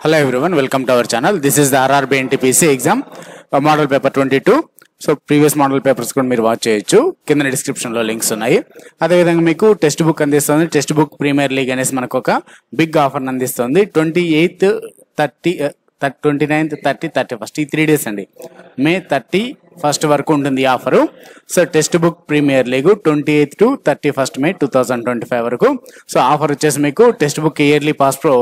Hello everyone, welcome to our channel. This is the RRB NTPC exam model paper 22. So previous model papers కూడా మీరు watch చేయొచ్చు. కింద description లో links ఉన్నాయి. అదేవిధంగా మీకు టెక్స్ట్ బుక్ అందిస్తుంది. టెక్స్ట్ బుక్ ప్రీమియర్ లీగ్ అనేసి మనకు ఒక బిగ్ ఆఫర్ అందిస్తుంది. 28th 30 29th 30 31st ఈ 3 days అండి. మే 31st వరకు ఉంటుంది ఈ offer. So Testbook premier league 28th to 31st May 2025 వరకు. సో ఆఫర్ వచ్చేసి మీకు Testbook yearly pass pro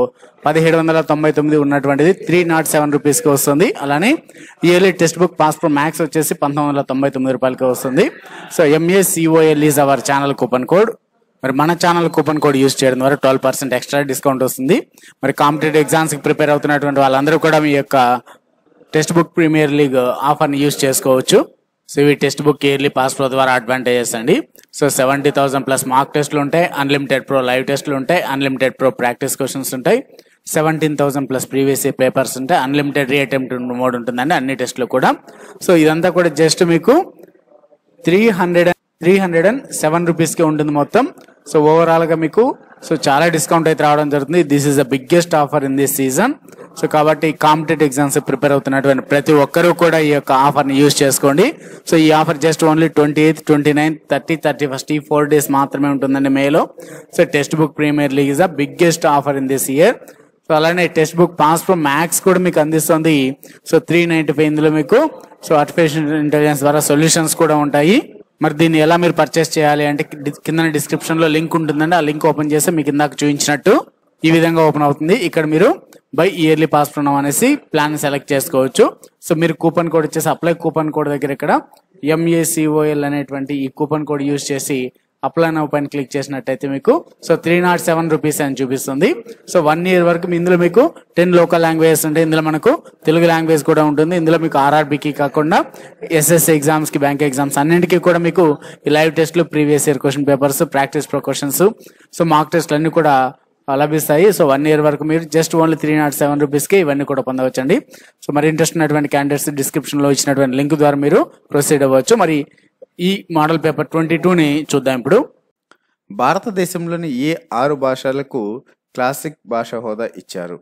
1799 ఉన్నటువంటిది 307 రూపీస్కి వస్తుంది. అలానే yearly Testbook pass pro max వచ్చేసి 1999 రూపాయలకి వస్తుంది. So MACOL is our channel coupon code. మరి మన ఛానల్ కూపన్ కోడ్ యూజ్ చేయడం ద్వారా 12% ఎక్స్ట్రా డిస్కౌంట్ వస్తుంది. మరి కాంపిటేటివ్ ఎగ్జామ్స్కి ప్రిపేర్ అవుతున్నటువంటి వాళ్ళందరూ కూడా మీ యొక్క టెక్స్ట్ బుక్ ప్రీమియర్ లీగ్ ఆఫర్ని యూజ్ చేసుకోవచ్చు. సో ఇవి Testbook yearly pass pro ద్వారా అడ్వాంటేజెస్ అండి. సో 70,000 ప్లస్ మార్క్ టెస్ట్లు ఉంటాయి, అన్లిమిటెడ్ ప్రో లైవ్ టెస్ట్లు ఉంటాయి, అన్లిమిటెడ్ ప్రో ప్రాక్టీస్ క్వశ్చన్స్ ఉంటాయి, 17,000 ప్లస్ ప్రీవియస్ ఇయర్ పేపర్స్ ఉంటాయి, అన్లిమిటెడ్ రీ అటెంప్ట్ మోడ్ ఉంటుందండి అన్ని టెస్ట్లు కూడా. సో ఇదంతా కూడా జస్ట్ మీకు 307 రూపీస్కి ఉంటుంది మొత్తం. సో ఓవరాల్ గా మీకు సో చాలా డిస్కౌంట్ అయితే రావడం జరుగుతుంది. This is the biggest offer in this season. So కాబట్టి కాంపిటేటివ్ ఎగ్జామ్స్ ప్రిపేర్ అవుతున్నటువంటి ప్రతి ఒక్కరూ కూడా ఈ యొక్క ఆఫర్ని యూజ్ చేసుకోండి. సో ఈ offer just only 28th, 29th, 30, 31st ఈ 4 days మాత్రమే ఉంటుందండి మేలో. So Testbook premier league is the biggest offer in this year. So అలానే Testbook pass pro max కూడా మీకు అందిస్తుంది. సో 395 ఇందులో మీకు సో ఆర్టిఫిషియల్ ఇంటెలిజెన్స్ ద్వారా సొల్యూషన్స్ కూడా ఉంటాయి. మరి దీన్ని ఎలా మీరు పర్చేస్ చేయాలి అంటే కింద డిస్క్రిప్షన్ లో లింక్ ఉంటుందండి. ఆ లింక్ ఓపెన్ చేస్తే మీకు ఇందాక చూపించినట్టు ఈ విధంగా ఓపెన్ అవుతుంది. ఇక్కడ మీరు బై ఇయర్లీ పాస్ ప్రో అనేసి ప్లాన్ సెలెక్ట్ చేసుకోవచ్చు. సో మీరు కూపన్ కోడ్ వచ్చేసి అప్లై కూపన్ కోడ్ దగ్గర ఇక్కడ MACOL అనేటువంటి ఈ కూపన్ కోడ్ యూజ్ చేసి అప్లై నౌ పైన క్లిక్ చేసినట్టయితే మీకు సో 307 రూపీస్ అని చూపిస్తుంది. సో 1 year వరకు ఇందులో మీకు 10 లోకల్ లాంగ్వేజెస్ ఉంటాయి. ఇందులో మనకు తెలుగు లాంగ్వేజ్ కూడా ఉంటుంది. ఇందులో మీకు RRBకి కాకుండా SSC ఎగ్జామ్స్ కి, బ్యాంక్ ఎగ్జామ్స్ అన్నింటికి కూడా మీకు ఈ లైవ్ టెస్ట్లు, previous year question papers, practice pro questions, so mark టెస్ట్లు అన్ని కూడా లభిస్తాయి. సో 1 year వరకు మీరు జస్ట్ ఓన్లీ 307 రూపీస్కి ఇవన్నీ కూడా పొందవచ్చండి. సో మరి ఇంట్రెస్ట్ ఉన్నటువంటి క్యాండిడేట్స్ డిస్క్రిప్షన్ లో ఇచ్చినటువంటి లింక్ ద్వారా మీరు ప్రొసీడ్ అవ్వచ్చు. మరి ఈ మోడల్ పేపర్ 22ని చూద్దాం ఇప్పుడు. భారతదేశంలోని ఏ 6 భాషలకు క్లాసిక్ భాష హోదా ఇచ్చారు?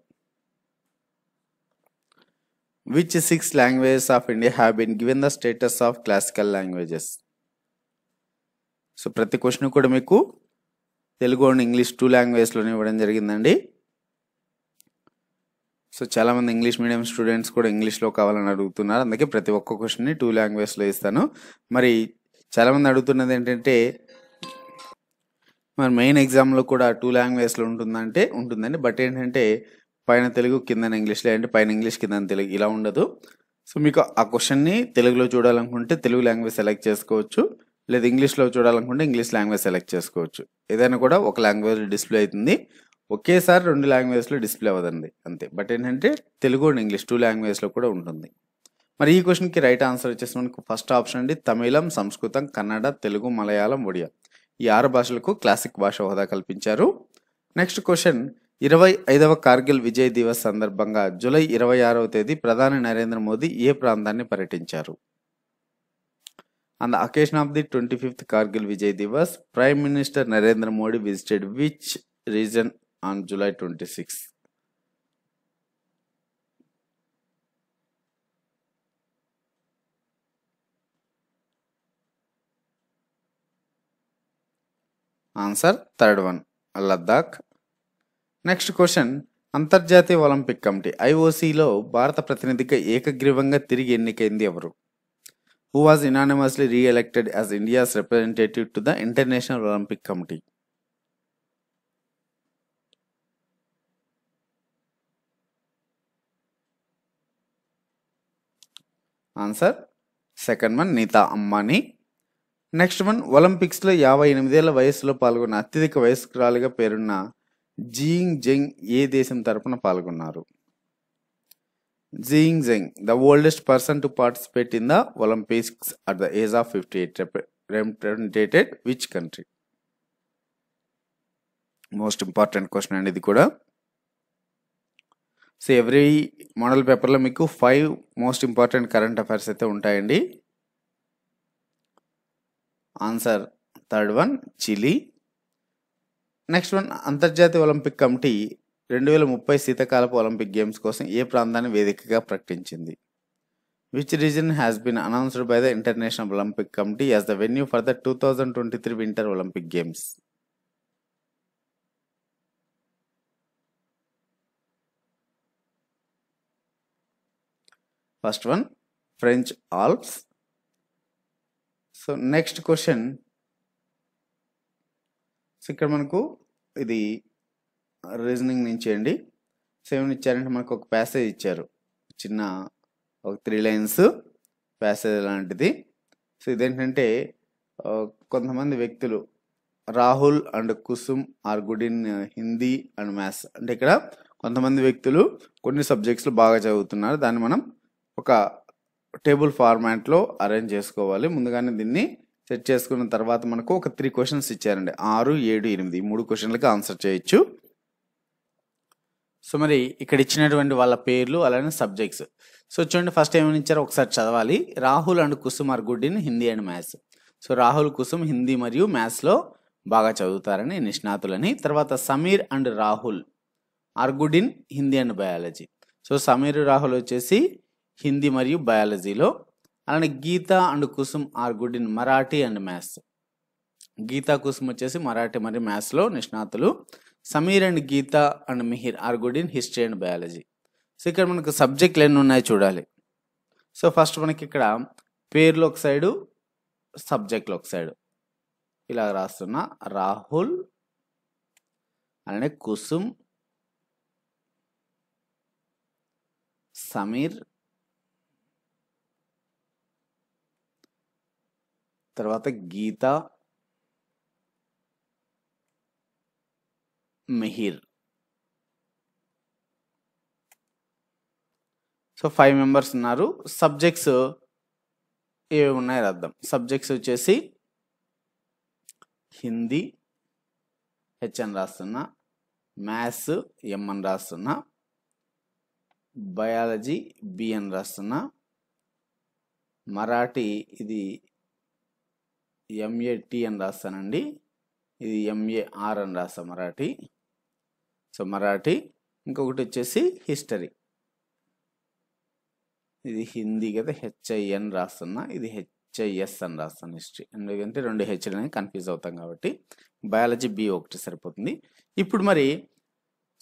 Which 6 languages of India have been given the status of classical languages? So ప్రతి క్వశ్చన్ కూడా మీకు తెలుగు అండ్ ఇంగ్లీష్ 2 లాంగ్వేజ్లోనే ఇవ్వడం జరిగిందండి. సో చాలామంది ఇంగ్లీష్ మీడియం స్టూడెంట్స్ కూడా ఇంగ్లీష్లో కావాలని అడుగుతున్నారు. అందుకే ప్రతి ఒక్క క్వశ్చన్ని 2 లాంగ్వేజ్లో ఇస్తాను. మరి చాలామంది అడుగుతున్నది ఏంటంటే మరి మెయిన్ ఎగ్జామ్లో కూడా 2 లాంగ్వేజ్లో ఉంటుందండి. బట్ ఏంటంటే పైన తెలుగు కింద ఇంగ్లీష్, లేదంటే పైన ఇంగ్లీష్ కింద తెలుగు ఇలా ఉండదు. సో మీకు ఆ క్వశ్చన్ని తెలుగులో చూడాలనుకుంటే తెలుగు లాంగ్వేజ్ సెలెక్ట్ చేసుకోవచ్చు, లేదా ఇంగ్లీష్లో చూడాలనుకుంటే ఇంగ్లీష్ లాంగ్వేజ్ సెలెక్ట్ చేసుకోవచ్చు. ఏదైనా కూడా ఒక లాంగ్వేజ్ డిస్ప్లే అవుతుంది. ఒకేసారి 2 లాంగ్వేజ్లో డిస్ప్లే అవ్వదండి అంతే. బట్ ఏంటంటే తెలుగు అండ్ ఇంగ్లీష్ 2 లాంగ్వేజ్లో కూడా ఉంటుంది. మరి ఈ క్వశ్చన్కి రైట్ ఆన్సర్ వచ్చేసి మనకు ఫస్ట్ ఆప్షన్ అండి. తమిళం, సంస్కృతం, కన్నడ, తెలుగు, మలయాళం, ఒడియా ఈ 6 భాషలకు క్లాసిక్ భాష హోదా కల్పించారు. నెక్స్ట్ క్వశ్చన్, 25వ కార్గిల్ విజయ్ దివస్ సందర్భంగా జూలై 26వ తేదీ ప్రధాని నరేంద్ర మోదీ ఏ ప్రాంతాన్ని పర్యటించారు? On the occasion of the 25th Kargil Vijay Divas, Prime Minister Narendra Modi visited which region on July 26? Answer third one, Ladakh. Next question, అంతర్జాతీయ ఒలింపిక్ కమిటీ IOCలో భారత ప్రతినిధిగా ఏకగ్రీవంగా తిరిగి ఎన్నికైంది ఎవరు? Who was unanimously re-elected as India's representative to the International Olympic Committee? Answer second one, Neeta Ambani. Next one, Olympics లో 58 ఏళ్ల వయసులో పాల్గొన్న అత్యధిక వయస్కురాలిగా పేరున్న జియింగ్ జెంగ్ ఏ దేశం తరపున పాల్గొన్నారు? Xiang Zheng, the oldest person to participate in the Olympics at the age of 58, represented which country? Most important question అండి ఇది కూడా. సో ఎవ్రీ మోడల్ పేపర్లో మీకు 5 మోస్ట్ ఇంపార్టెంట్ కరెంట్ అఫైర్స్ అయితే ఉంటాయండి. Answer third one, Chile. Next one, అంతర్జాతీయ Olympic committee 2030 శీతాకాలపు Olympic games కోసం ఏ ప్రాంతాన్ని వేదికగా ప్రకటించింది? Which region has been announced by the international Olympic committee as the venue for the 2023 winter Olympic games? First one French Alps. So next question, so ఇక్కడ మనకు ఇది రీజనింగ్ నుంచి అండి. సో ఏమైనా ఇచ్చారంటే మనకు ఒక ప్యాసేజ్ ఇచ్చారు, చిన్న ఒక 3 లైన్స్ ప్యాసేజ్ లాంటిది. సో ఇదేంటంటే కొంతమంది వ్యక్తులు Rahul and Kusum are good in Hindi and maths. అంటే ఇక్కడ కొంతమంది వ్యక్తులు కొన్ని సబ్జెక్ట్స్లో బాగా చదువుతున్నారు, దాన్ని మనం ఒక టేబుల్ ఫార్మాట్లో అరేంజ్ చేసుకోవాలి. ముందుగానే దీన్ని సెట్ చేసుకున్న తర్వాత మనకు ఒక 3 క్వశ్చన్స్ ఇచ్చారండి, 6, 7, 8 ఈ 3 క్వశ్చన్లకి ఆన్సర్ చేయొచ్చు. సో మరి ఇక్కడ ఇచ్చినటువంటి వాళ్ళ పేర్లు అలానే సబ్జెక్ట్స్. సో చూడండి, ఫస్ట్ ఏమైనా ఇచ్చారో ఒకసారి చదవాలి. Rahul and Kusum are good in Hindi and maths. So Rahul, Kusum Hindi మరియు మ్యాథ్స్లో బాగా చదువుతారని, నిష్ణాతులని. తర్వాత Sameer and Rahul are good in Hindi and biology. So Sameer, Rahul వచ్చేసి హిందీ మరియు బయాలజీలో. అలానే Geeta and Kusum are good in Marathi and maths. Geeta, Kusum వచ్చేసి మరాఠీ మరియు మ్యాథ్స్లో నిష్ణాతులు. Sameer and Geeta and Mihir are good in history and biology. So ఇక్కడ మనకు సబ్జెక్టులు ఎన్ని ఉన్నాయో చూడాలి. సో ఫస్ట్ మనకి ఇక్కడ పేర్లు ఒక సైడు, సబ్జెక్టులు ఒక సైడు ఇలా రాస్తున్నా. రాహుల్ అలానే కుసుమ్, సమీర్, తర్వాత గీత, మిహిర్. సో 5 మెంబర్స్ ఉన్నారు. సబ్జెక్ట్స్ ఏవి ఉన్నాయో రాద్దాం. సబ్జెక్ట్స్ వచ్చేసి హిందీ హెచ్ అని రాస్తున్నా, మ్యాథ్స్ ఎం అని రాస్తున్నా, బయాలజీ బి అని రాస్తున్నా, మరాఠీ ఇది ఎంఏటి అని రాస్తానండి, ఇది ఎంఏఆర్ అని రాస్తా మరాఠీ. సో మరాఠీ. ఇంకొకటి వచ్చేసి హిస్టరీ, ఇది హిందీ కదా, హెచ్ఐఎన్ రాస్తున్నా, ఇది హెచ్ఐఎస్ అని రాస్తాను హిస్టరీ. ఎందుకంటే 2 హెచ్ అనేది కన్ఫ్యూజ్ అవుతాం కాబట్టి. బయాలజీ బి ఒకటి సరిపోతుంది. ఇప్పుడు మరి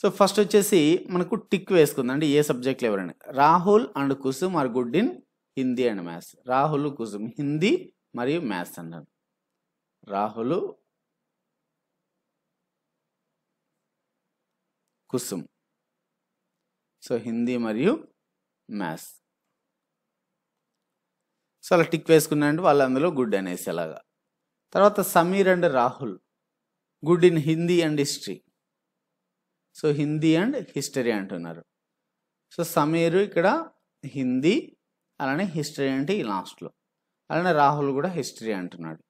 సో ఫస్ట్ వచ్చేసి మనకు టిక్ వేసుకుందాం, అంటే ఏ సబ్జెక్ట్లు ఎవరండి. Rahul and Kusum are good in Hindi and maths. Rahul, Kusum Hindi మరియు మ్యాథ్స్ అన్నారు. రాహుల్, కుసుమ్ సో హిందీ మరియు మ్యాథ్స్. సో అలా టిక్ వేసుకున్నారంటే వాళ్ళు అందులో గుడ్ అనేసి అలాగా. తర్వాత Sameer and Rahul good in Hindi and history. So Hindi and history అంటున్నారు. సో సమీర్ ఇక్కడ హిందీ, అలానే హిస్టరీ అంటే ఈ లాస్ట్లో, అలానే రాహుల్ కూడా హిస్టరీ అంటున్నాడు.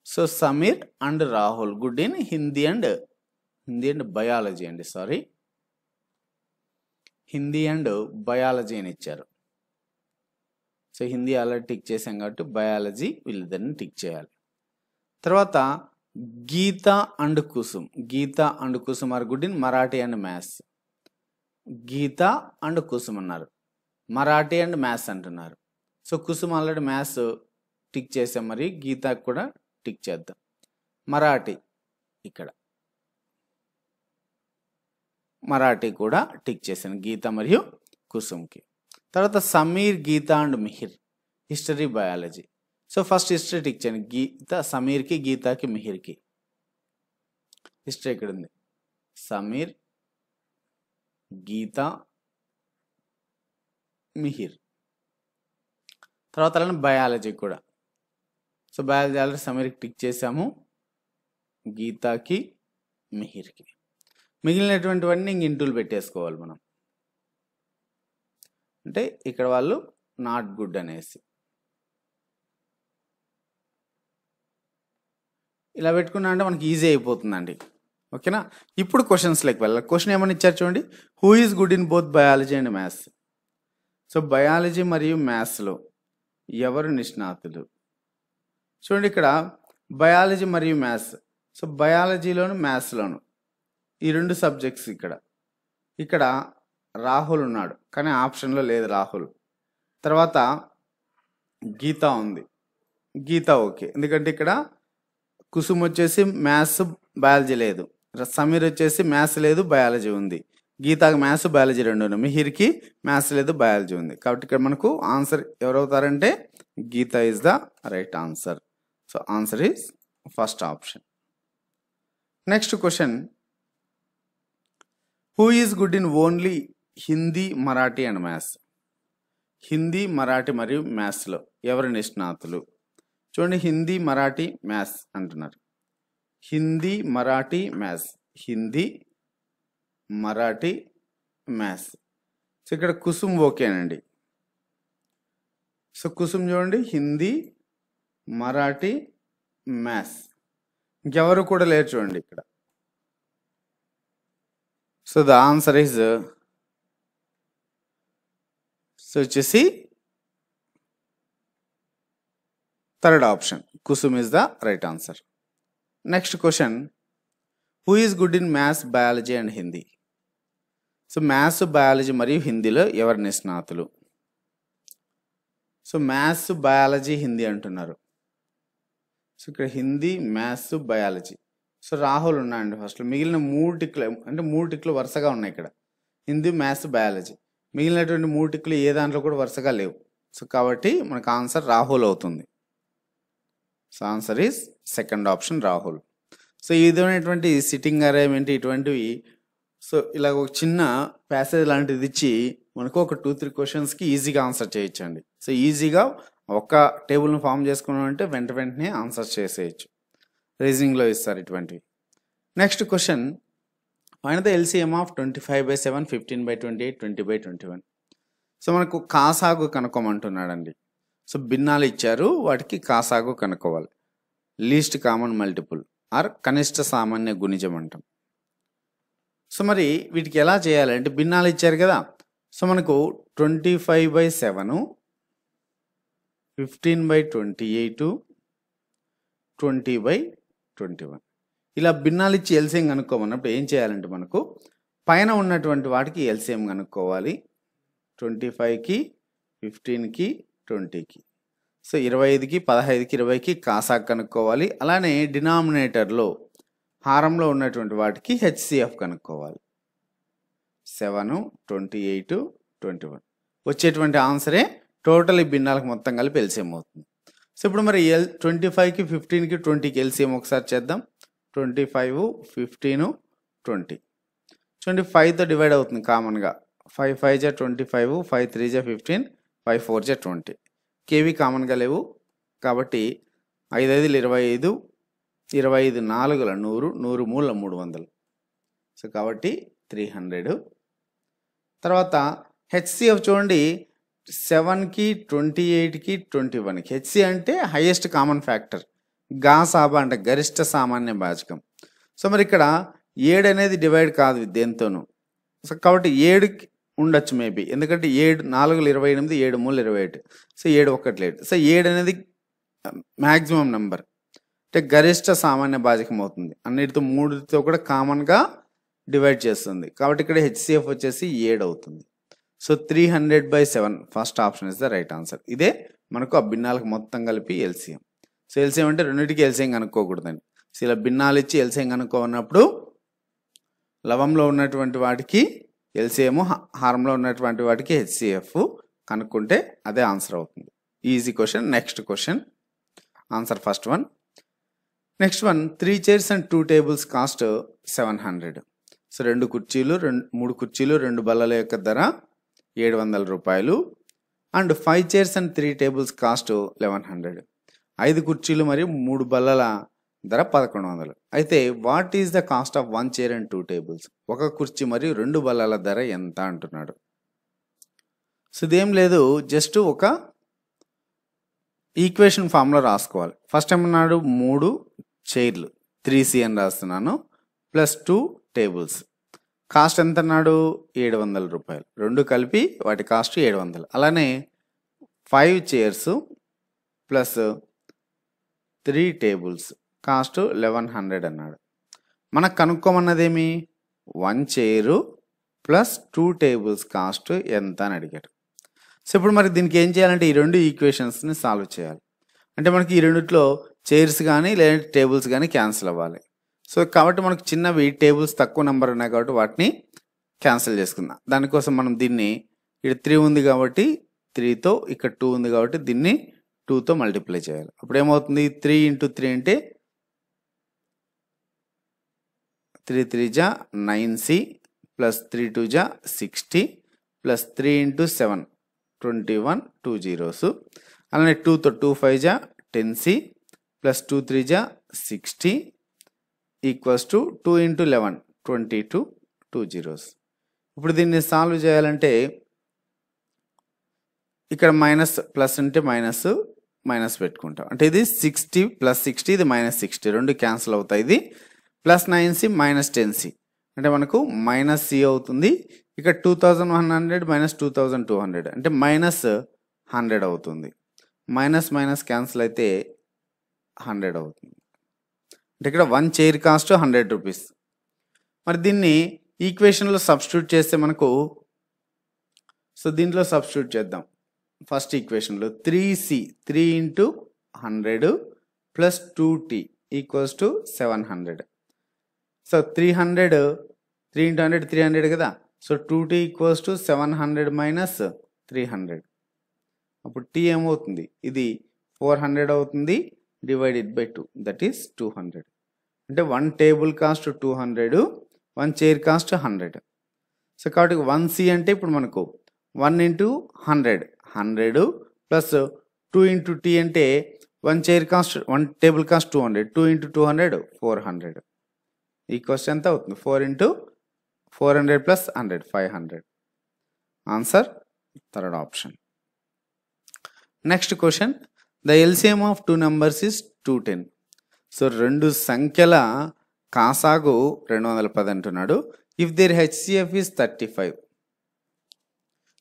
So Sameer and Rahul good in Hindi and biology అండి, సారీ హిందీ అండ్ బయాలజీ అని ఇచ్చారు. సో హిందీ ఆల్రెడీ టిక్ చేసాం కాబట్టి బయాలజీ వీళ్ళిద్దరిని టిక్ చేయాలి. తర్వాత Geeta and Kusum are good in Marathi and maths. Geeta and Kusum అన్నారు, మరాఠీ అండ్ మ్యాథ్స్ అంటున్నారు. So Kusum already maths tick చేసాం, మరి గీతకు కూడా టిక్ చేద్దాం. మరాఠీ ఇక్కడ మరాఠీ కూడా టిక్ చేశాను గీత మరియు కుసుమ్కి. తర్వాత Sameer, Geeta and Mihir history, biology. So first history tick చేయండి, గీత సమీర్కి, గీతకి, మిహిర్కి. హిస్టరీ ఇక్కడ ఉంది, సమీర్, గీత, మిహిర్. తర్వాత అలానే బయాలజీ కూడా. సో బయాలజీ ఆల్రెడీ సమీర్కి టిక్ చేసాము, గీతకి, మిహిర్కి. మిగిలినటువంటివన్నీ ఇంక ఇంటూలు పెట్టేసుకోవాలి మనం, అంటే ఇక్కడ వాళ్ళు నాట్ గుడ్ అనేసి ఇలా పెట్టుకున్నా అంటే మనకి ఈజీ అయిపోతుందండి. ఓకేనా. ఇప్పుడు క్వశ్చన్స్లోకి వెళ్ళాలి. క్వశ్చన్ ఏమని ఇచ్చారు చూడండి, who is good in both biology and maths. So biology మరియు మ్యాథ్స్లో ఎవరు నిష్ణాతులు చూడండి. ఇక్కడ బయాలజీ మరియు మ్యాథ్స్, సో బయాలజీలోను మ్యాథ్స్లోను ఈ 2 సబ్జెక్ట్స్ ఇక్కడ రాహుల్ ఉన్నాడు కానీ ఆప్షన్లో లేదు రాహుల్. తర్వాత గీత ఉంది, గీత ఓకే, ఎందుకంటే ఇక్కడ కుసుమ్ వచ్చేసి మ్యాథ్స్ బయాలజీ లేదు, సమీర్ వచ్చేసి మ్యాథ్స్ లేదు బయాలజీ ఉంది, గీతాకి మ్యాథ్స్ బయాలజీ 2 ఉన్నాయి, మిహిర్కి మ్యాథ్స్ లేదు బయాలజీ ఉంది. కాబట్టి ఇక్కడ మనకు ఆన్సర్ ఎవరవుతారంటే Geeta is the right answer. So answer is first option. Next question, who is good in only Hindi, Marathi and maths? Hindi, Marathi మరియు మ్యాథ్స్లో ఎవరు నిష్ణాతులు? చూడండి, హిందీ, మరాఠీ, మ్యాథ్స్ అంటున్నారు. Hindi, Marathi, maths, Hindi, Marathi, maths. So ఇక్కడ కుసుమ్ ఓకేనండి. సో కుసుమ్ చూడండి, హిందీ, మరాఠీ, మ్యాథ్స్. ఇంకెవరు కూడా లేరు చూడండి ఇక్కడ. సో ద ఆన్సర్ ఈజ్ వచ్చేసి third option, Kusum is the right answer. Next question, who is good in maths, biology and Hindi? So maths, biology మరియు హిందీలో ఎవరు నిష్ణాతులు? సో మ్యాథ్స్, బయాలజీ, హిందీ అంటున్నారు. సో ఇక్కడ Hindi, maths, biology. So Rahul ఉన్నాయండి ఫస్ట్. మిగిలిన 3 టిక్లు అంటే 3 టిక్లు వరుసగా ఉన్నాయి ఇక్కడ, హిందీ, మ్యాథ్స్, బయాలజీ. మిగిలినటువంటి 3 టిక్లు ఏ దాంట్లో కూడా వరుసగా లేవు. సో కాబట్టి మనకు ఆన్సర్ రాహుల్ అవుతుంది. So answer is second option, Rahul. So ఈ విధమైనటువంటి సిట్టింగ్ అరేంజ్మెంట్ ఇటువంటివి, సో ఇలా ఒక చిన్న ప్యాసేజ్ లాంటిది ఇచ్చి మనకు ఒక 2-3 క్వశ్చన్స్కి ఈజీగా ఆన్సర్ చేయొచ్చండి. సో ఈజీగా ఒక టేబుల్ను ఫామ్ చేసుకున్నామంటే వెంటనే ఆన్సర్ చేసేయచ్చు. రీజనింగ్లో ఇస్తారు ఇటువంటివి. Next question, find the LCM of 25/7, 15/28, 20/21. So మనకు కాసాగు కనుక్కోమంటున్నాడండి. సో భిన్నాలు ఇచ్చారు, వాటికి కాసాగు కనుక్కోవాలి. లీస్ట్ కామన్ మల్టిపుల్ ఆర్ కనిష్ట సామాన్య గుణిజం అంటాం. సో మరి వీటికి ఎలా చేయాలి అంటే, భిన్నాలు ఇచ్చారు కదా. సో మనకు 25/7, 15/28, 20/21 ఇలా భిన్నాలు ఇచ్చి ఎల్సిఎం కనుక్కోమన్నప్పుడు ఏం చేయాలంటే, మనకు పైన ఉన్నటువంటి వాటికి ఎల్సిఎం కనుక్కోవాలి. 25కి, 15కి, 20కి. సో 25కి, 15కి, 20కి కాసాగ్ కనుక్కోవాలి. అలానే డినామినేటర్లో హారంలో ఉన్నటువంటి వాటికి హెచ్సిఎఫ్ కనుక్కోవాలి. 7, 28, 21 వచ్చేటువంటి ఆన్సరే టోటల్ ఈ భిన్నాలకు మొత్తం కలిపి ఎల్సిఎం అవుతుంది. సో ఇప్పుడు మరి 25కి, 15కి, 20కి ఎల్సిఎం ఒకసారి చేద్దాం. 25, 15, 20. చూడండి, 5తో డివైడ్ అవుతుంది కామన్గా. 5 5 జా 25, 5 3 జా 15, 5 4 జా 20. కేవీ కామన్గా లేవు కాబట్టి 5 5 25, 25 4 100, 100 3 300. సో కాబట్టి 300. తర్వాత హెచ్సిఎఫ్ చూడండి, 7కి, 28కి, 21కి. హెచ్సి అంటే హైయెస్ట్ కామన్ ఫ్యాక్టర్, గాసాబా అంటే గరిష్ట సామాన్య భాజకం. సో మరి ఇక్కడ 7 అనేది డివైడ్ కాదు దేంతోనూ. సో కాబట్టి 7కి ఉండొచ్చు మేబీ, ఎందుకంటే 7 4 28, 7 3 28. సో 7 1 లేదు. సో 7 అనేది మ్యాక్సిమం నెంబర్ అంటే గరిష్ట సామాన్య భాజకం అవుతుంది. అన్నిటితో 3తో కూడా కామన్గా డివైడ్ చేస్తుంది. కాబట్టి ఇక్కడ హెచ్సిఎఫ్ వచ్చేసి 7 అవుతుంది. So 300/7 first option is the right answer. ఇదే మనకు ఆ భిన్నాలకు మొత్తం కలిపి ఎల్సిఎం. సో ఎల్సిఎం అంటే రెండింటికి ఎల్సిఎం కనుక్కోకూడదండి. సో ఇలా భిన్నాలు ఇచ్చి ఎల్సిఎం కనుక్కోన్నప్పుడు లవంలో ఉన్నటువంటి వాటికి ఎల్సిఎం, హారంలో ఉన్నటువంటి వాటికి హెచ్సిఎఫ్ కనుక్కుంటే అదే ఆన్సర్ అవుతుంది. Easy question. Next question, answer first one. Next one, 3 chairs and 2 tables cost 700. So 2 కుర్చీలు, 3 కుర్చీలు, 2 బల్లల యొక్క ధర 700 రూపాయలు. And 5 chairs and 3 tables cost 1100. 5 కుర్చీలు మరియు 3 బల్లల ధర 1100. అయితే what is the cost of 1 chair and 2 tables? ఒక కుర్చీ మరియు 2 బల్లల ధర ఎంత అంటున్నాడు. సో ఇదేం లేదు, జస్ట్ ఒక ఈక్వేషన్ ఫామ్లో రాసుకోవాలి. ఫస్ట్ ఏమన్నాడు, 3 చైర్లు 3C అని రాస్తున్నాను, ప్లస్ 2 tables. కాస్ట్ ఎంత అన్నాడు, 700 రూపాయలు. 2 కలిపి వాటి కాస్ట్ 700. అలానే 5 chairs ప్లస్ 3 tables కాస్ట్ 1100 అన్నాడు. మనకు కనుక్కోమన్నదేమి, 1 చైరు ప్లస్ 2 టేబుల్స్ కాస్ట్ ఎంత అని అడిగాడు. సో ఇప్పుడు మరి దీనికి ఏం చేయాలంటే ఈ రెండు ఈక్వేషన్స్ని సాల్వ్ చేయాలి. అంటే మనకి ఈ రెండిట్లో చైర్స్ కానీ లేదంటే టేబుల్స్ కానీ క్యాన్సిల్ అవ్వాలి. సో కాబట్టి మనకు చిన్నవి టేబుల్స్ తక్కువ నెంబర్ ఉన్నాయి కాబట్టి వాటిని క్యాన్సిల్ చేసుకుందాం. దానికోసం మనం దీన్ని ఇక్కడ 3 ఉంది కాబట్టి 3తో, ఇక్కడ 2 ఉంది కాబట్టి దీన్ని 2తో మల్టిప్లై చేయాలి. అప్పుడు ఏమవుతుంది 3 × 3 అంటే 3 3 జా 9c ప్లస్ 3 2 జా 60 ప్లస్ 3 × 7 21 2 zeros. అలానే 2తో 2 5 జా 10c ప్లస్ 2 3 జా 60 ఈక్వల్స్ టు 2 × 11 22 2 zeros. ఇప్పుడు దీన్ని సాల్వ్ చేయాలంటే ఇక్కడ మైనస్ ప్లస్ అంటే మైనస్ పెట్టుకుంటాం. అంటే ఇది 60 ప్లస్ 60, ఇది -60, రెండు క్యాన్సిల్ అవుతాయి. ఇది ప్లస్ 9c మైనస్ 10c అంటే మనకు -c అవుతుంది. ఇక్కడ 2100 మైనస్ 2200 అంటే -100 అవుతుంది. మైనస్ క్యాన్సిల్ అయితే 100 అవుతుంది. అంటే ఇక్కడ 1 చైర్ కాస్ట్ 100 రూపీస్. మరి దీన్ని ఈక్వేషన్లో సబ్స్టిట్యూట్ చేస్తే మనకు, సో దీంట్లో సబ్స్టిట్యూట్ చేద్దాం. ఫస్ట్ ఈక్వేషన్లో 3c 3 × 100 plus 2t equals to 700. So 300 3 × 100 300 కదా. So 2t equals to 700 minus 300. అప్పుడు t ఏమవుతుంది, ఇది 400 అవుతుంది డివైడెడ్ బై 2, దట్ ఈస్ 200. అంటే 1 table cost 200, 1 chair cost 100. So కాబట్టి 1c అంటే ఇప్పుడు మనకు 1 × 100 ప్లస్ 2 × t అంటే 1 chair cost 1 table cost 200, 2 × 200 400. Equals ఎంత అవుతుంది 4 × 400 plus 100 500. Answer third option. Next question, the LCM of 2 numbers is 210. So రెండు సంఖ్యల కాసాగు 210 అంటున్నాడు. If there HCF is 35,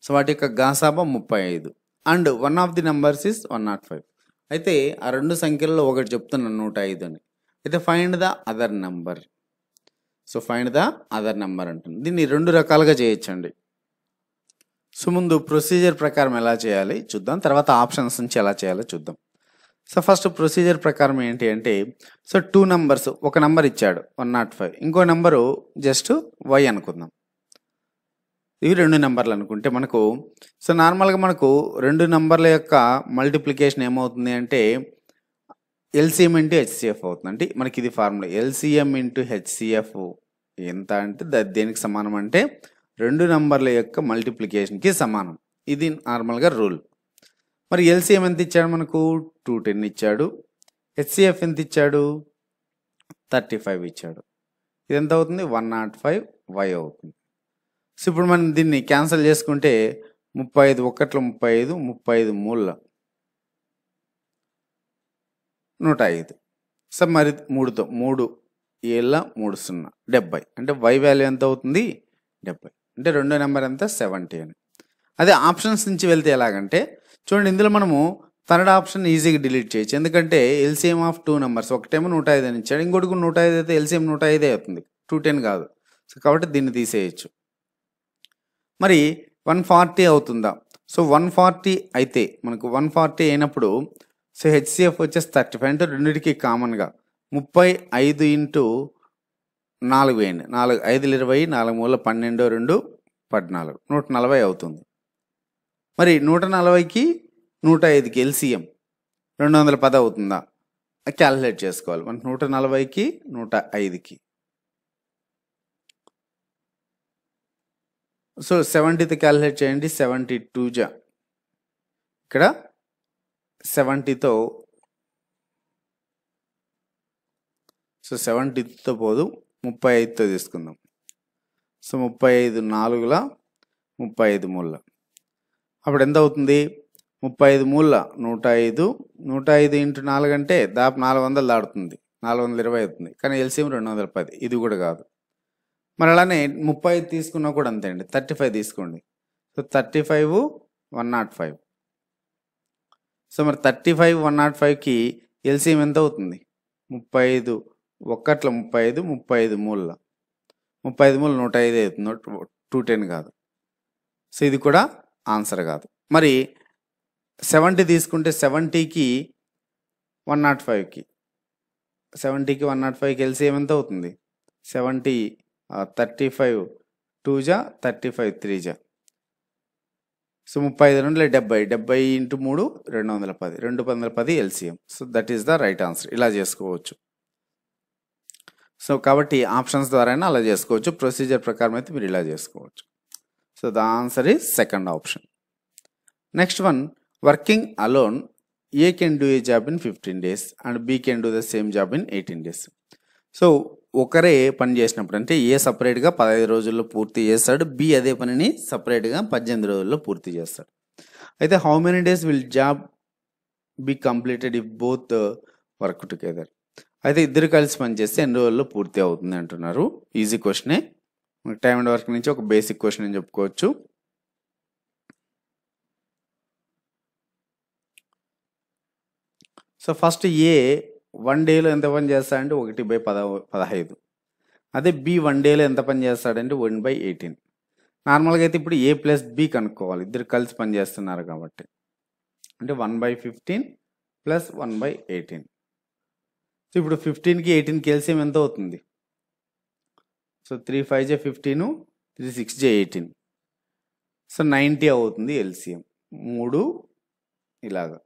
so వాటి యొక్క గాసాబా 35 and one of the numbers is 105. అయితే ఆ రెండు సంఖ్యలలో ఒకటి చెప్తున్నాను 105 అని. అయితే find the other number. So find the other number అంటుంది. దీన్ని రెండు రకాలుగా చేయొచ్చండి. సో ముందు ప్రొసీజర్ ప్రకారం ఎలా చేయాలి చూద్దాం, తర్వాత ఆప్షన్స్ నుంచి ఎలా చేయాలో చూద్దాం. సో ఫస్ట్ ప్రొసీజర్ ప్రకారం ఏంటి అంటే, సో 2 numbers, ఒక నెంబర్ ఇచ్చాడు 105, ఇంకో నెంబరు జస్ట్ y అనుకుందాం. ఇవి 2 నెంబర్లు అనుకుంటే మనకు, సో నార్మల్గా మనకు 2 నెంబర్ల యొక్క మల్టిప్లికేషన్ ఏమవుతుంది అంటే ఎల్సిఎం ఇంటూ హెచ్సిఎఫ్ అవుతుంది. అంటే మనకి ఇది ఫార్ములా, ఎల్సిఎం ఇంటూ హెచ్సిఎఫ్ ఎంత అంటే దేనికి సమానం అంటే 2 నెంబర్ల యొక్క మల్టిప్లికేషన్కి సమానం. ఇది నార్మల్గా రూల్. మరి ఎల్సిఎం ఎంత ఇచ్చాడు మనకు 210 ఇచ్చాడు, హెచ్సిఎఫ్ ఎంత ఇచ్చాడు 35 ఇచ్చాడు. ఇది ఎంత అవుతుంది 105 y అవుతుంది. సో ఇప్పుడు మనం దీన్ని క్యాన్సిల్ చేసుకుంటే 35 1 35, 35 3 105. సో మరి 3తో 3 7 3 0 70. అంటే y వాల్యూ ఎంత అవుతుంది 70. అంటే రెండో నెంబర్ ఎంత 70 అని. అదే ఆప్షన్స్ నుంచి వెళ్తే ఎలాగంటే చూడండి, ఇందులో మనము థర్డ్ ఆప్షన్ ఈజీగా డిలీట్ చేయొచ్చు. ఎందుకంటే ఎల్సిఎం ఆఫ్ 2 numbers, ఒకటేమో 105 అని ఇచ్చాడు, ఇంకోటి 105 అయితే ఎల్సిఎం 105 అవుతుంది, 210 కాదు. సో కాబట్టి దీన్ని తీసేయచ్చు. మరి 140 అవుతుందా? సో 140 అయితే మనకు 140 అయినప్పుడు సో హెచ్సిఎఫ్ వచ్చేసి 35, అంటే రెండింటికి కామన్గా 35 × 4 వేయండి. 4 5 20, 4 3 12 2 14 140 అవుతుంది. మరి 140కి 105కి ఎల్సిఎం 210 అవుతుందా క్యాలిక్యులేట్ చేసుకోవాలి. మనకు 140కి 105కి సో 70తో క్యాలిక్యులేట్ చేయండి. 72 జా ఇక్కడ 70తో, సో 70తో పోదు 35తో తీసుకుందాం. సో 35 4 35 3 అప్పుడు ఎంత అవుతుంది 35 3 105, 105 × 4 అంటే దాపు 400 దాడుతుంది, 420 అవుతుంది. కానీ ఎల్సిఎం 210, ఇది కూడా కాదు. మరి అలానే 35 తీసుకున్నా కూడా అంతే అండి, 35 తీసుకోండి. సో 35 105. సో మరి 35 105కి ఎల్సిఎం ఎంత అవుతుంది 35 1 35, 35 3 35 మూలు 105 అవుతుంది, 210 కాదు. సో ఇది కూడా ఆన్సర్ కాదు. మరి 70 తీసుకుంటే 70కి 105కి 105కి ఎల్సిఎం ఎంత అవుతుంది? 70 35 2 జా 35 3 జా. So 35 2 70, 70 into 3 210, 210 LCM. So that is the right answer. ఇలా చేసుకోవచ్చు. సో కాబట్టి ఆప్షన్స్ ద్వారానే అలా చేసుకోవచ్చు. ప్రొసీజర్ ప్రకారం అయితే మీరు ఇలా చేసుకోవచ్చు. So the answer is second option. Next one, working alone A can do a job in 15 days and B can do the same job in 18 days. So ఒకరే పని చేసినప్పుడు అంటే ఏ సపరేట్గా 15 రోజుల్లో పూర్తి చేస్తాడు, బి అదే పనిని సపరేట్గా 18 రోజుల్లో పూర్తి చేస్తాడు. అయితే how many days will job be completed if both work together? అయితే ఇద్దరు కలిసి పనిచేస్తే ఎన్ని రోజుల్లో పూర్తి అవుతుంది అంటున్నారు. ఈజీ క్వశ్చనే. టైమ్ అండ్ వర్క్ నుంచి ఒక బేసిక్ క్వశ్చన్ అని చెప్పుకోవచ్చు. సో ఫస్ట్ ఏ 1 డేలో ఎంత పని చేస్తాడంటే 1/15. అదే బి 1 డేలో ఎంత పని చేస్తాడంటే 1/18. నార్మల్గా అయితే ఇప్పుడు ఏ ప్లస్ బి కనుక్కోవాలి, ఇద్దరు కలిసి పని చేస్తున్నారు కాబట్టి. అంటే 1/15 ప్లస్ 1/18. సో ఇప్పుడు 15కి 18కి ఎల్సిఎం ఎంత అవుతుంది? సో 3 5 జే 15, 3 6 జే 18. సో 90 అవుతుంది ఎల్సిఎం. 3 ఇలాగా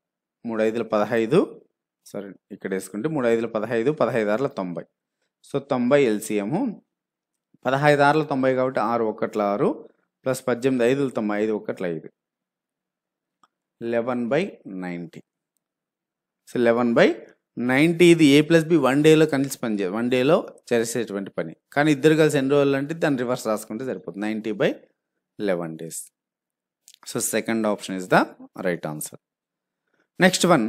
3 5 15, సరే ఇక్కడ వేసుకుంటే 3 5 15, 15 6 90. సో 90 ఎల్సిఎము. 15 6 90 కాబట్టి 6 1 6 ప్లస్ 18 5 90, 5 1 5, 11/90. సో 11/90 ఇది ఏ ప్లస్ బి 1 డేలో కలిసి పనిచేయాలి, 1 డేలో చేసేటువంటి పని. కానీ ఇద్దరు కలిసి ఎన్ని రోజులు అంటే దాన్ని రివర్స్ రాసుకుంటే సరిపోతుంది, 90/11 days. So second option is the right answer. Next one,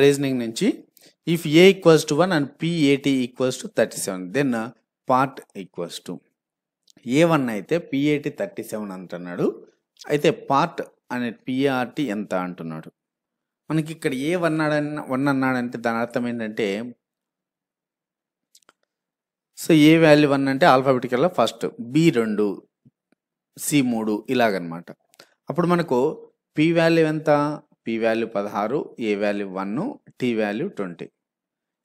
reasoning నుంచి, if A equals to 1 and PAT equals to 37 then part equals to. ఏ1 అయితే పిఏటి 37 అంటున్నాడు. అయితే పార్ట్ అనే పిఆర్టి ఎంత అంటున్నాడు. మనకి ఇక్కడ ఏ 1 అన్నాడంటే దాని అర్థం ఏంటంటే, సో ఏ వాల్యూ 1 అంటే ఆల్ఫాబెటికల్గా ఫస్ట్, బి 2, సి 3 ఇలాగనమాట. అప్పుడు మనకు పి వాల్యూ ఎంత? పి వాల్యూ 16, ఏ వాల్యూ 1, టీ వాల్యూ 20.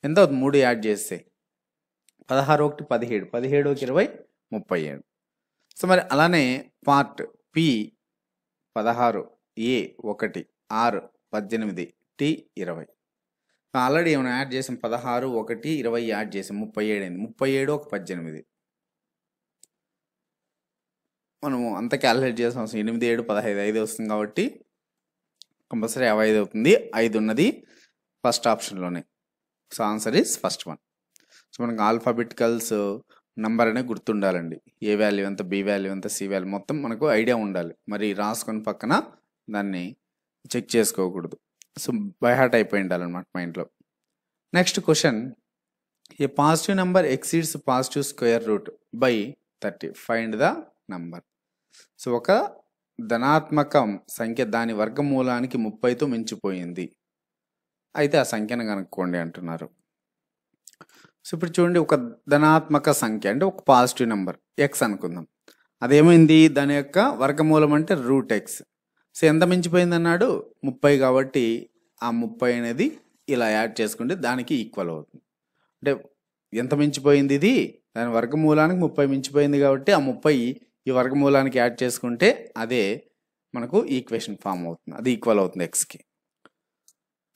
ఎంత అవుతుంది? 3 యాడ్ చేస్తే 16 1 17, 17 1 20 37. సో మరి అలానే part P 16, A 1, R 18, T 20. Already ఏమైనా యాడ్ చేసాం, 16 1 20 యాడ్ చేసాం, 37 అయింది. 37 1 18. మనము అంత క్యాలిక్యులేట్ చేసిన అవసరం, 8 7 15 5 వస్తుంది కాబట్టి కంపల్సరీ 55 అవుతుంది. 5 ఉన్నది ఫస్ట్ ఆప్షన్లోనే. So answer is first one. So మనకు ఆల్ఫాబెటికల్స్ నంబర్ అనేది గుర్తుండాలండి. ఏ వాల్యూ ఎంత, బి వాల్యూ ఎంత, సి వాల్యూ మొత్తం మనకు ఐడియా ఉండాలి. మరి రాసుకొని పక్కన దాన్ని చెక్ చేసుకోకూడదు. సో బై హార్ట్ అయిపోయి ఉండాలన్నమాట మైండ్లో. Next question, A positive number exceeds positive square root by 30, find the number. So ఒక ధనాత్మక సంఖ్య దాని వర్గమూలానికి 30తో మించిపోయింది, అయితే ఆ సంఖ్యను కనుక్కోండి అంటున్నారు. సో ఇప్పుడు చూడండి, ఒక ధనాత్మక సంఖ్య అంటే ఒక పాజిటివ్ నెంబర్ ఎక్స్ అనుకుందాం. అదేమైంది? దాని యొక్క వర్గమూలం అంటే √x. సో ఎంత మించిపోయింది అన్నాడు? 30. కాబట్టి ఆ 30 అనేది ఇలా యాడ్ చేసుకుంటే దానికి ఈక్వల్ అవుతుంది. అంటే ఎంత మించిపోయింది ఇది? దాని వర్గమూలానికి 30 మించిపోయింది కాబట్టి ఆ 30 ఈ వర్గమూలానికి యాడ్ చేసుకుంటే అదే మనకు ఈక్వేషన్ ఫామ్ అవుతుంది, అది ఈక్వల్ అవుతుంది ఎక్స్కి.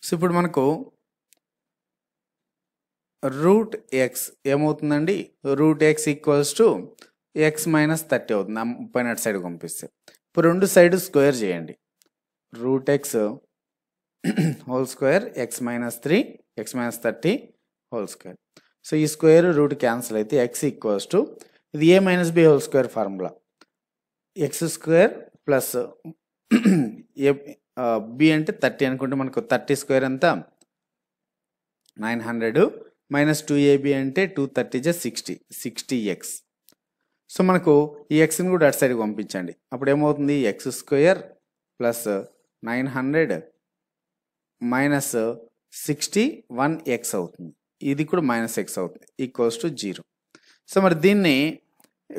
సో ఇప్పుడు మనకు √x ఏమవుతుందండి? √x equals to x minus 30 అవుతుంది. 30 అటు సైడ్ పంపిస్తే. ఇప్పుడు రెండు సైడ్ స్క్వేర్ చేయండి. √x whole square, x minus 3, x minus 30 whole square. So ఈ స్క్వేర్ రూట్ క్యాన్సిల్ అయితే x ఈక్వల్స్ టు, ఇది a minus b whole square formula, x square plus b అంటే 30 అనుకుంటే మనకు 30 స్క్వేర్ ఎంత? 900 మైనస్ 2ab అంటే 230 60x. So మనకు ఈ ఎక్స్ని కూడా అటు సైడ్కి పంపించండి. అప్పుడు ఏమవుతుంది? x square plus 900 minus 60 1x అవుతుంది. ఇది కూడా -x అవుతుంది ఈక్వల్స్ టు 0. సో మరి దీన్ని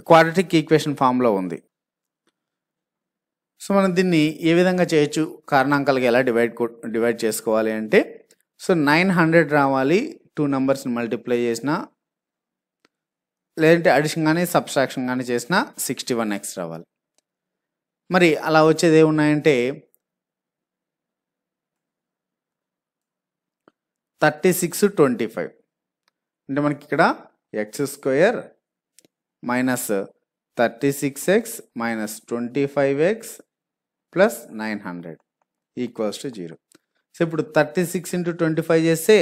క్వాడ్రాటిక్ ఈక్వేషన్ ఫామ్లో ఉంది. సో మనం దీన్ని ఏ విధంగా చేయొచ్చు, కారణాంకాలుగా ఎలా డివైడ్ చేసుకోవాలి అంటే, సో 900 రావాలి 2 నెంబర్స్ని మల్టిప్లై చేసిన, లేదంటే అడిషన్ కానీ సబ్స్ట్రాక్షన్ కానీ చేసిన 61x రావాలి. మరి అలా వచ్చేది ఏమున్నాయంటే 36, 25 అంటే మనకి ఇక్కడ x² minus 36x minus 25x plus 900 equals to 0. So ఇప్పుడు 36 ఇంటూ 25 చేస్తే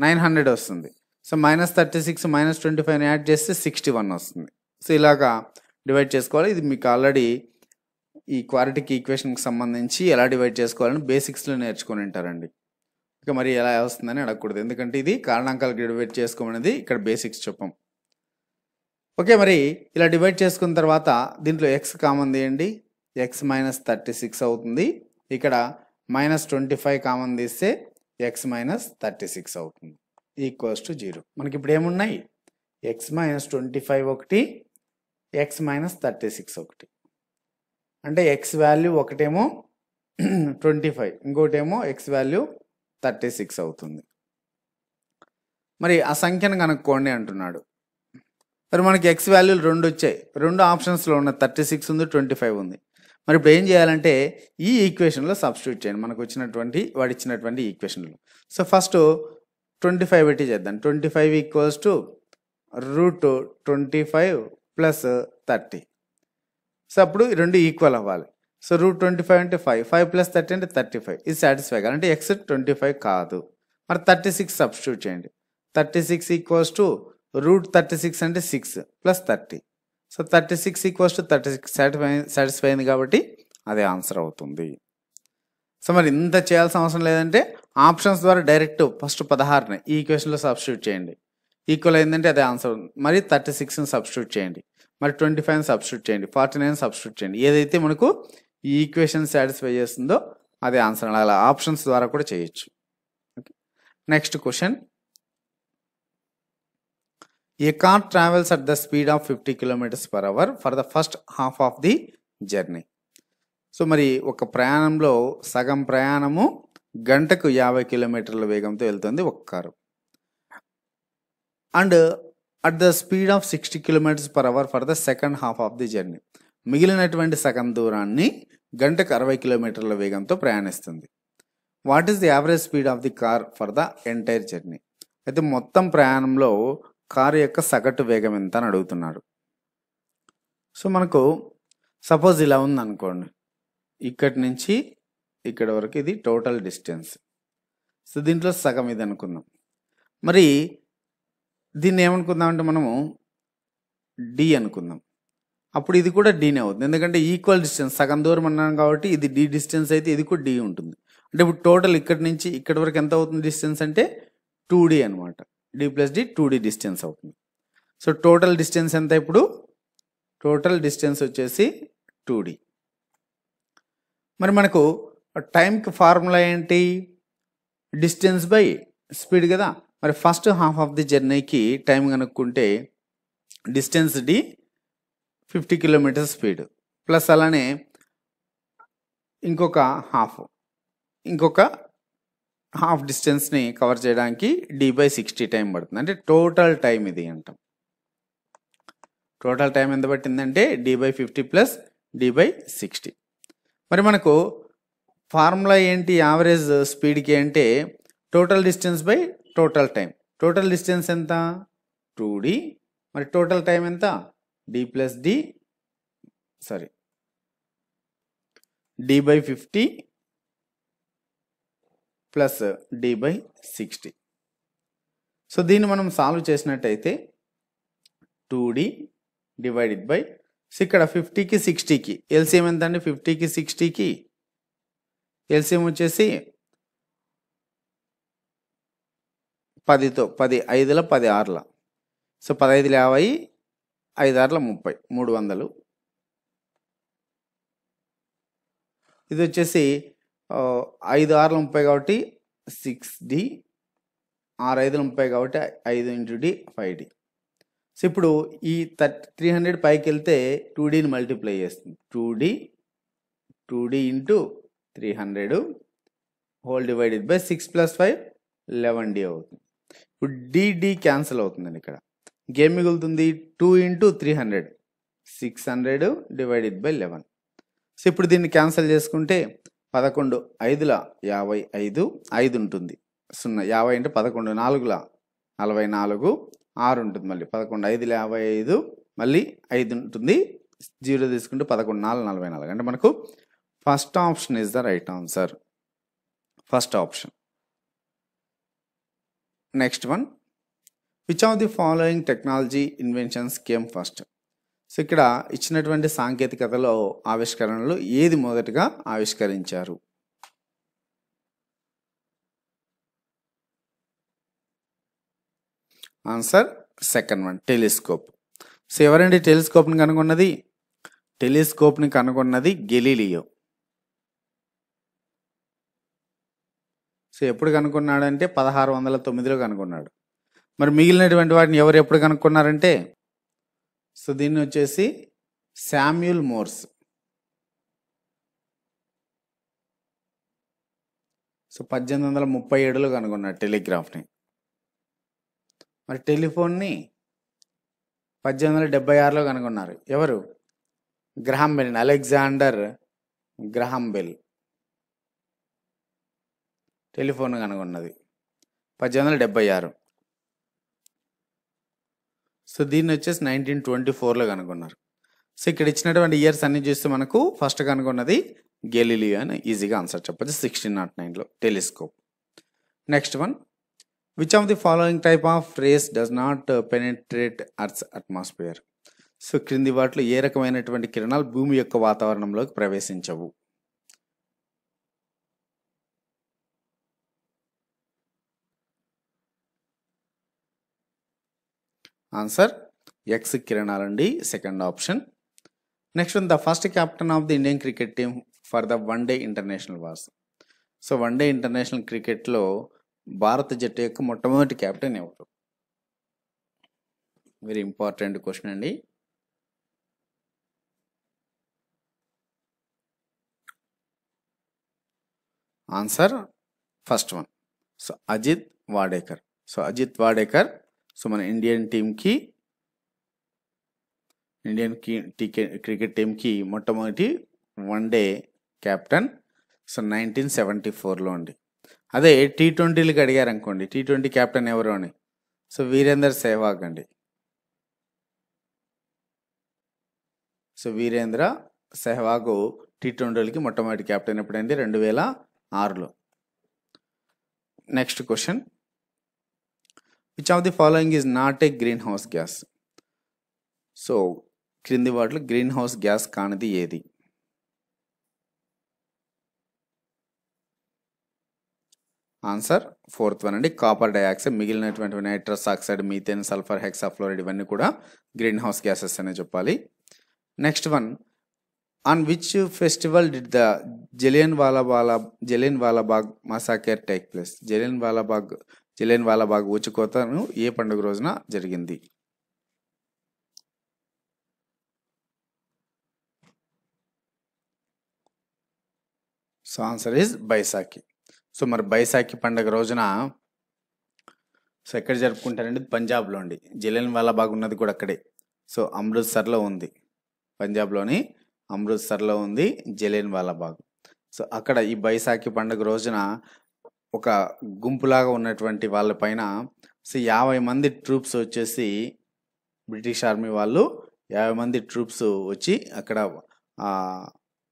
900 వస్తుంది. సో -36 -25 యాడ్ చేస్తే 61 వస్తుంది. సో ఇలాగా డివైడ్ చేసుకోవాలి. ఇది మీకు ఆల్రెడీ ఈ క్వాడ్రాటిక్ ఈక్వేషన్కి సంబంధించి ఎలా డివైడ్ చేసుకోవాలని బేసిక్స్లో నేర్చుకొని ఉంటారండి. ఇక మరి ఎలా వస్తుందని అడగకూడదు, ఎందుకంటే ఇది కారణాంకాలకు డివైడ్ చేసుకోమనేది ఇక్కడ బేసిక్స్ చెప్పాం. ఓకే, మరి ఇలా డివైడ్ చేసుకున్న తర్వాత దీంట్లో x కామన్ తీయండి, x -36 అవుతుంది. ఇక్కడ -25 కామన్ తీస్తే x -36 అవుతుంది ఈక్వల్స్ టు 0. మనకి ఇప్పుడు ఏమున్నాయి, x -25 ఒకటి, x -36 ఒకటి. అంటే x వాల్యూ ఒకటేమో 25, ఇంకోటేమో x వాల్యూ 36 అవుతుంది. మరి ఆ సంఖ్యను కనుక్కోండి అంటున్నాడు. మరి మనకి x వాల్యూలు 2 వచ్చాయి, 2 ఆప్షన్స్లో ఉన్నాయి, 36 ఉంది, 25 ఉంది. మరి ఇప్పుడు ఏం చేయాలంటే ఈ ఈక్వేషన్లో సబ్స్టిట్యూట్ చేయండి, మనకు వచ్చినటువంటి వాడు ఇచ్చినటువంటి ఈక్వేషన్లో. సో ఫస్ట్ 25 పెట్టి చేద్దాం. 25 ఈక్వల్స్ టు √25 ప్లస్ 30. సో అప్పుడు రెండు ఈక్వల్ అవ్వాలి. సో √25 అంటే 5, 5 ప్లస్ 30 అంటే 35. ఇది సాటిస్ఫై కాదు, అంటే x 25 కాదు. మరి 36 సబ్స్టిట్యూట్ చేయండి. 36 ఈక్వల్స్ టు √36 అంటే 6 plus 30. So 36 equals to 36 satisfy అయింది కాబట్టి అదే ఆన్సర్ అవుతుంది. సో మరి ఇంత చేయాల్సిన అవసరం లేదంటే ఆప్షన్స్ ద్వారా డైరెక్ట్ ఫస్ట్ 16ని ఈ ఈక్వేషన్లో సబ్స్టిట్యూట్ చేయండి, ఈక్వల్ అయిందంటే అదే ఆన్సర్. మరి 36ని సబ్స్టిట్యూట్ చేయండి, మరి 25ని సబ్స్టిట్యూట్ చేయండి, 49ని సబ్స్టిట్యూట్ చేయండి. ఏదైతే మనకు ఈ ఈక్వేషన్ సాటిస్ఫై చేస్తుందో అదే ఆన్సర్. అలా ఆప్షన్స్ ద్వారా కూడా చేయొచ్చు. Next question, A car travels at the speed of 50 km/h for the first half of the journey. So మరి ఒక ప్రయాణంలో సగం ప్రయాణము గంటకు 50 కిలోమీటర్ల వేగంతో వెళ్తుంది ఒక car. And at the speed of 60 km/h for the second half of the journey. మిగిలినటువంటి సగం దూరాన్ని గంటకు 60 కిలోమీటర్ల వేగంతో ప్రయాణిస్తుంది. What is the average speed of the car for the entire journey. అయితే మొత్తం ప్రయాణంలో కారు యొక్క సగటు వేగం ఎంత అని అడుగుతున్నాడు. సో మనకు సపోజ్ ఇలా ఉంది అనుకోండి, ఇక్కడి నుంచి ఇక్కడ వరకు ఇది టోటల్ డిస్టెన్స్. సో దీంట్లో సగం ఇది అనుకుందాం. మరి దీన్ని ఏమనుకుందాం అంటే మనము డి అనుకుందాం. అప్పుడు ఇది కూడా డీనే అవుతుంది, ఎందుకంటే ఈక్వల్ డిస్టెన్స్ సగం దూరం అన్నాం కాబట్టి ఇది డి డిస్టెన్స్ అయితే ఇది కూడా డి ఉంటుంది. అంటే ఇప్పుడు టోటల్ ఇక్కడి నుంచి ఇక్కడి వరకు ఎంత అవుతుంది డిస్టెన్స్ అంటే 2D అనమాట. D plus D 2D distance అవుతుంది. సో టోటల్ డిస్టెన్స్ ఎంత, ఇప్పుడు టోటల్ డిస్టెన్స్ వచ్చేసి 2D. మరి మనకు టైంకి ఫార్ములా ఏంటి, డిస్టెన్స్ బై స్పీడ్ కదా. మరి ఫస్ట్ హాఫ్ ఆఫ్ ది జర్నీకి టైం కనుక్కుంటే distance D 50 km speed plus అలానే ఇంకొక హాఫ్ డిస్టెన్స్ని కవర్ చేయడానికి d/60 టైం పడుతుంది. అంటే టోటల్ టైం ఇది అంటాం. టోటల్ టైం ఎంత పట్టిందంటే d/50 ప్లస్ d/60. మరి మనకు ఫార్ములా ఏంటి యావరేజ్ స్పీడ్కి అంటే total distance by total time. Total distance ఎంత 2D, మరి టోటల్ టైం ఎంత d/50 ప్లస్ d/60. సో దీన్ని మనం సాల్వ్ చేసినట్టయితే 2D డివైడెడ్ బై, సో ఇక్కడ 50కి 60కి ఎల్సిఎం ఎంత అండి, 50కి 60కి ఎల్సిఎం వచ్చేసి 10తో 10 5ల 10 6ల. సో 10 5ల 50, 5 6ల 30, 300. ఇది వచ్చేసి 5 6ల 30 కాబట్టి 6D 6 5 30 కాబట్టి 5 ఇంటూ డి 5d. సో ఇప్పుడు ఈ 300 పైకి వెళ్తే 2dని మల్టిప్లై చేస్తుంది. 2d into 300 whole divided by 6 + 5 11d అవుతుంది. ఇప్పుడు డి క్యాన్సిల్ అవుతుందండి. ఇక్కడ ఇంకేం మిగులుతుంది? 2 ఇంటూ 300 600 డివైడెడ్ బై 11. సో ఇప్పుడు దీన్ని క్యాన్సిల్ చేసుకుంటే 11 5ల 55 5 ఉంటుంది 0 50 అంటే 11 4ల 44 6 ఉంటుంది మళ్ళీ 11 5ల 55 మళ్ళీ 5 ఉంటుంది 0 తీసుకుంటే 11 4 44 అంటే మనకు first option is the right answer. First option. Next one, which of the following technology inventions came first? So ఇక్కడ ఇచ్చినటువంటి సాంకేతికతలో ఆవిష్కరణలు ఏది మొదటగా ఆవిష్కరించారు? Answer second one, telescope. So ఎవరండి టెలిస్కోప్ని కనుగొన్నది? టెలిస్కోప్ని కనుగొన్నది గెలీలియో. సో ఎప్పుడు కనుక్కున్నాడంటే 1609లో కనుక్కున్నాడు. మరి మిగిలినటువంటి వాటిని ఎవరు ఎప్పుడు కనుక్కున్నారంటే, సో దీన్ని వచ్చేసి శామ్యూల్ మోర్స్. సో 1837లో కనుక్కున్నాడు టెలిగ్రాఫ్ని. మరి టెలిఫోన్ని 1876లో కనుగొన్నారు. ఎవరు? గ్రహాం బెల్, అలెగ్జాండర్ గ్రహాం బెల్ టెలిఫోన్ కనుగొన్నది 1876. సో దీన్ని వచ్చేసి 1924లో కనుగొన్నారు. సో ఇక్కడ ఇచ్చినటువంటి ఇయర్స్ అన్ని చూస్తే మనకు ఫస్ట్ కనుగొన్నది గెలీలియో అని ఈజీగా ఆన్సర్ చెప్పచ్చు. 1609లో telescope. Next one, which of the following type of rays does not penetrate earth's atmosphere? So క్రింది వాటిలో ఏ రకమైనటువంటి కిరణాలు భూమి యొక్క వాతావరణంలోకి ప్రవేశించవు? ఆన్సర్ ఎక్స్ కిరణాలండి, second option. Next one, the first captain of the Indian cricket team for the one day international wars. So one day international క్రికెట్లో భారత జట్టు యొక్క మొట్టమొదటి కెప్టెన్ ఎవరు? వెరీ ఇంపార్టెంట్ క్వశ్చన్ అండి. Answer first one, so Ajit Wadekar. So Ajit Wadekar so మన Indian cricket టీంకి మొట్టమొదటి వన్-డే కెప్టెన్. సో 1974లో అండి. అదే T20లకు అడిగారు అనుకోండి, T20 కెప్టెన్ ఎవరు అని, సో వీరేందర్ సెహ్వాగ్ అండి. సో వీరేంద్ర సెహ్వాగ్ T20కి మొట్టమొదటి కెప్టెన్ ఎప్పుడైంది? 2006లో. Next question, which of the following is not a green house gas? So క్రింది వాటిలో గ్రీన్ హౌస్ గ్యాస్ కానిది ఏది? ఆన్సర్ ఫోర్త్ వన్ అండి, కాపర్ డైఆక్సైడ్. మిగిలినటువంటి nitrous oxide, methane, sulphur, hexafluoride ఇవన్నీ కూడా గ్రీన్ హౌస్ గ్యాసెస్ అనే చెప్పాలి. Next one, on which festival did the Jallianwala Bagh massacre take place? Jallianwala Bagh ఊచకోతను ఏ పండుగ రోజున జరిగింది? So answer is Baisakhi. So మరి బైసాఖి పండుగ రోజున సో ఎక్కడ జరుపుకుంటారండి? పంజాబ్లో అండి. జలియన్ వాలా బాగ్ ఉన్నది కూడా అక్కడే. సో అమృత్సర్లో ఉంది, పంజాబ్లోని అమృత్సర్లో ఉంది జలియన్ వాలా బాగ్. సో అక్కడ ఈ బైసాఖి పండుగ రోజున ఒక గుంపులాగా ఉన్నటువంటి వాళ్ళపైన సో 50 మంది ట్రూప్స్ వచ్చేసి, బ్రిటిష్ ఆర్మీ వాళ్ళు 50 మంది ట్రూప్స్ వచ్చి అక్కడ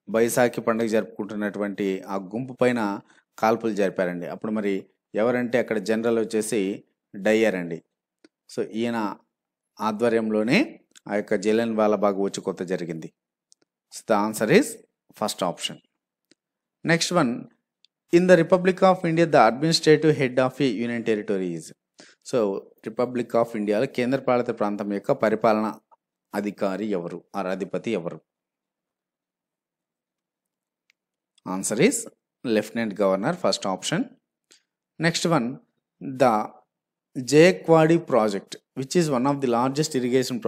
బైసాఖి పండుగ జరుపుకుంటున్నటువంటి ఆ గుంపు పైన కాల్పులు జరిపారండి. అప్పుడు మరి ఎవరంటే అక్కడ జనరల్ వచ్చేసి డయ్యర్ అండి. సో ఈయన ఆధ్వర్యంలోనే ఆ యొక్క జలియన్ వాలా బాగ్ ఊచకోత జరిగింది. So the answer is first option. Next one, in the republic of India the administrative head of a union territory is? So republic of ఇండియాలో కేంద్రపాలిత ప్రాంతం యొక్క పరిపాలన అధికారి ఎవరు, అధిపతి ఎవరు? Answer is lieutenant governor, first option. Next one, the Jayakwadi project which is one of the largest irrigation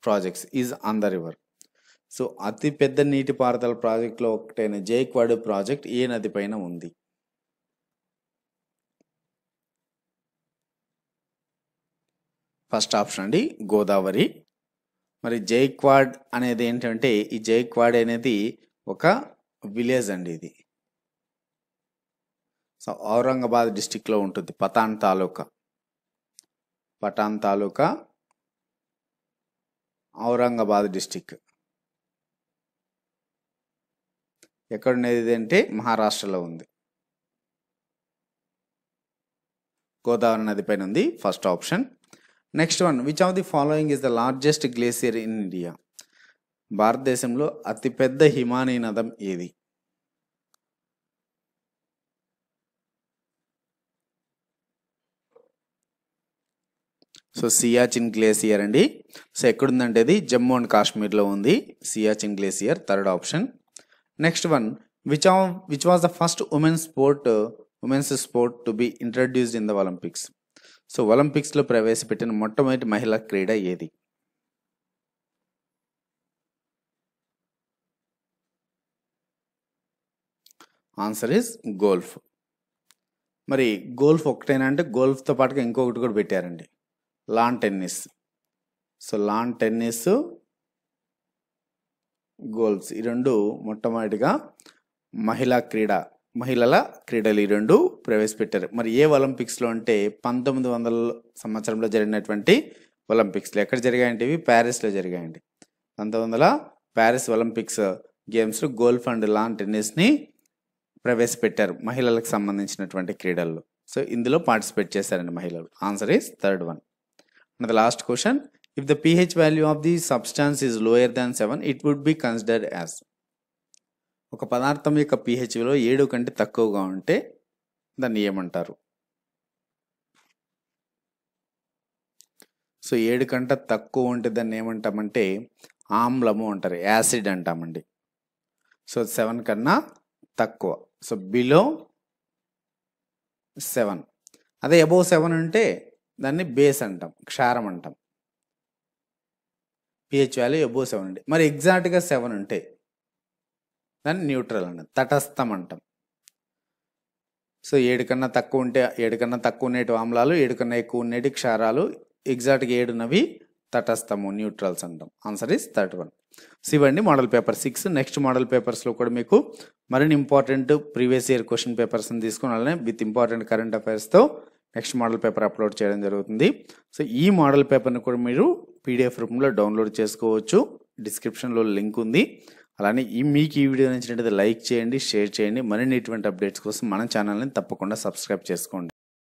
projects is on the river. So అతి పెద్ద నీటిపారుదల ప్రాజెక్టులో ఒకటైన జయక్వాడి ప్రాజెక్ట్ ఏ నది పైన ఉంది? ఫస్ట్ ఆప్షన్ అండి గోదావరి. మరి జైక్వాడ్ అనేది ఏంటంటే ఈ జైక్వాడ్ అనేది ఒక విలేజ్ అండి. ఇది సో ఔరంగాబాద్ డిస్టిక్లో ఉంటుంది. పటాన్ తాలూకా ఔరంగాబాద్ డిస్టిక్. ఎక్కడున్నది అంటే మహారాష్ట్రలో ఉంది. గోదావరి నది పైన ఉంది. First option. Next one, which of the following is the largest glacier in India? భారతదేశంలో అతిపెద్ద హిమానీ నదం ఏది? సో సియాచిన్ గ్లేసియర్ అండి. సో ఎక్కడుందంటే అది జమ్మూ అండ్ కాశ్మీర్లో ఉంది. Siachen glacier third option. Next one, which was the first women's sport to be introduced in the Olympics? So ఒలింపిక్స్లో ప్రవేశపెట్టిన మొట్టమొదటి మహిళా క్రీడ ఏది? Answer is golf. మరి గోల్ఫ్ ఒకటేనా అంటే గోల్ఫ్తో పాటుగా ఇంకొకటి కూడా పెట్టారండి, lawn tennis. So lawn tennis, golfs ఈ రెండు మొట్టమొదటిగా మహిళల క్రీడలు ఈ రెండు ప్రవేశపెట్టారు. మరి ఏ ఒలింపిక్స్లో అంటే 1900 సంవత్సరంలో జరిగినటువంటి ఒలింపిక్స్లో. ఎక్కడ జరిగాయంటే ఇవి ప్యారిస్లో జరిగాయండి. 1900 ప్యారిస్ ఒలింపిక్స్ గేమ్స్లో గోల్ఫ్ అండ్ లాన్ టెన్నిస్ని ప్రవేశపెట్టారు మహిళలకు సంబంధించినటువంటి క్రీడల్లో. సో ఇందులో పార్టిసిపేట్ చేశారండి మహిళలు. Answer is third one. And the last question, if the pH value of the substance is lower than 7 it would be considered as? ఒక పదార్థం యొక్క pH విలువ 7 కంటే తక్కువగా ఉంటే దాన్ని ఏమంటారు? సో 7 కంటే తక్కువ ఉంటే దాన్ని ఏమంటామంటే ఆమ్లము అంటారు, యాసిడ్ అంటామండి. సో 7 కన్నా తక్కువ, సో బిలో 7. అదే అబోవ్ 7 ఉంటే దాన్ని బేస్ అంటాం, క్షారం అంటాం. pH వాల్యూ అబోవ్ 7 ఉంటే, మరి ఎగ్జాక్ట్గా 7 ఉంటే దాన్ని న్యూట్రల్ అంటాం, తటస్థం అంటాం. సో 7 కన్నా తక్కువ ఉంటే 7 కన్నా తక్కువ ఉండేటి ఆమ్లాలు, 7 కన్నా ఎక్కువ ఉండేటి క్షారాలు, ఎగ్జాక్ట్గా 7 ఉన్నవి తటస్థము, న్యూట్రల్స్ అంటాం. Answer is third one. So ఇవ్వండి మోడల్ పేపర్ 6. నెక్స్ట్ మోడల్ పేపర్స్లో కూడా మీకు మరిన్ని ఇంపార్టెంట్ ప్రీవియస్ ఇయర్ క్వశ్చన్ పేపర్స్ని తీసుకుని అలానే విత్ ఇంపార్టెంట్ కరెంట్ అఫైర్స్తో నెక్స్ట్ మోడల్ పేపర్ అప్లోడ్ చేయడం జరుగుతుంది. సో ఈ మోడల్ పేపర్ని కూడా మీరు PDF రూపంలో డౌన్లోడ్ చేసుకోవచ్చు. డిస్క్రిప్షన్లో లింక్ ఉంది. అలానే మీకు ఈ వీడియో నచ్చినట్లయితే లైక్ చేయండి, షేర్ చేయండి. మరిన్ని ఇటువంటి అప్డేట్స్ కోసం మన ఛానల్ని తప్పకుండా సబ్స్క్రైబ్ చేసుకోండి.